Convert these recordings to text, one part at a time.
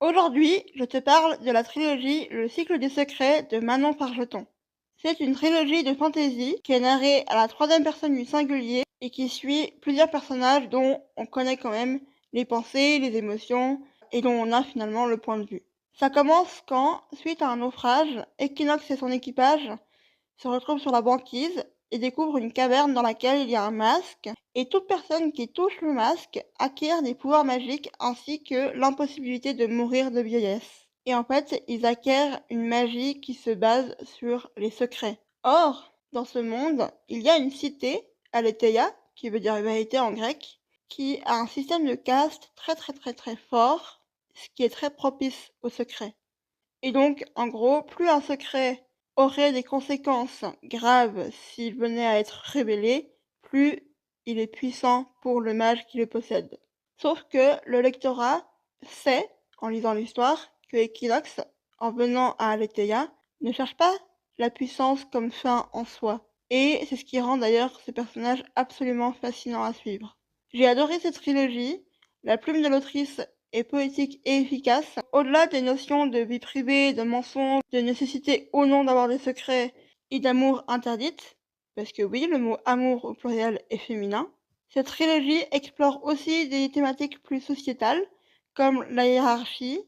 Aujourd'hui, je te parle de la trilogie Le cycle des secrets de Manon Fargeton. C'est une trilogie de fantasy qui est narrée à la troisième personne du singulier et qui suit plusieurs personnages dont on connaît quand même les pensées, les émotions et dont on a finalement le point de vue. Ça commence quand, suite à un naufrage, Equinox et son équipage se retrouve sur la banquise et découvre une caverne dans laquelle il y a un masque, et toute personne qui touche le masque acquiert des pouvoirs magiques ainsi que l'impossibilité de mourir de vieillesse. Et en fait, ils acquièrent une magie qui se base sur les secrets. Or, dans ce monde, il y a une cité, Aletheia, qui veut dire vérité en grec, qui a un système de caste très fort, ce qui est très propice aux secrets. Et donc, en gros, plus un secret aurait des conséquences graves s'il venait à être révélé, plus il est puissant pour le mage qui le possède. Sauf que le lectorat sait, en lisant l'histoire, que Equinox, en venant à Aletheia, ne cherche pas la puissance comme fin en soi. Et c'est ce qui rend d'ailleurs ce personnage absolument fascinant à suivre. J'ai adoré cette trilogie, la plume de l'autrice est poétique et efficace. Au-delà des notions de vie privée, de mensonge, de nécessité ou non d'avoir des secrets et d'amour interdite, parce que oui, le mot amour au pluriel est féminin, cette trilogie explore aussi des thématiques plus sociétales, comme la hiérarchie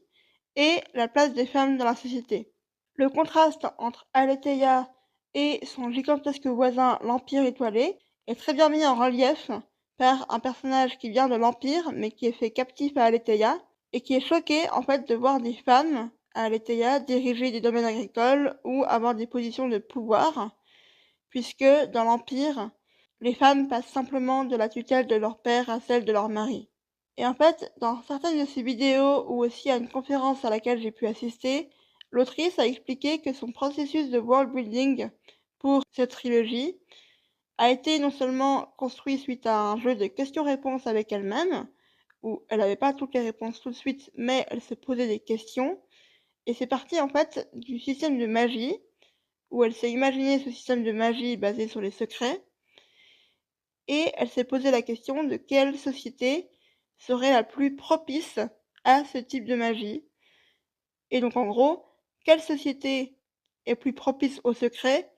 et la place des femmes dans la société. Le contraste entre Aletheia et son gigantesque voisin, l'Empire étoilé, est très bien mis en relief par un personnage qui vient de l'Empire, mais qui est fait captif à Aletheia, et qui est choqué en fait de voir des femmes à Aletheia diriger des domaines agricoles ou avoir des positions de pouvoir, puisque dans l'Empire, les femmes passent simplement de la tutelle de leur père à celle de leur mari. Et en fait, dans certaines de ses vidéos ou aussi à une conférence à laquelle j'ai pu assister, l'autrice a expliqué que son processus de world building pour cette trilogie a été non seulement construit suite à un jeu de questions-réponses avec elle-même, où elle n'avait pas toutes les réponses tout de suite, mais elle se posait des questions, et c'est parti en fait du système de magie, où elle s'est imaginé ce système de magie basé sur les secrets, et elle s'est posé la question de quelle société serait la plus propice à ce type de magie. Et donc en gros, quelle société est plus propice au secret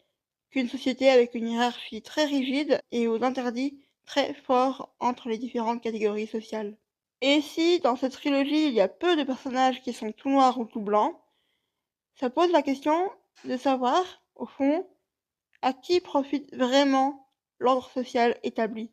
qu'une société avec une hiérarchie très rigide et aux interdits très forts entre les différentes catégories sociales. Et si dans cette trilogie il y a peu de personnages qui sont tout noirs ou tout blancs, ça pose la question de savoir, au fond, à qui profite vraiment l'ordre social établi.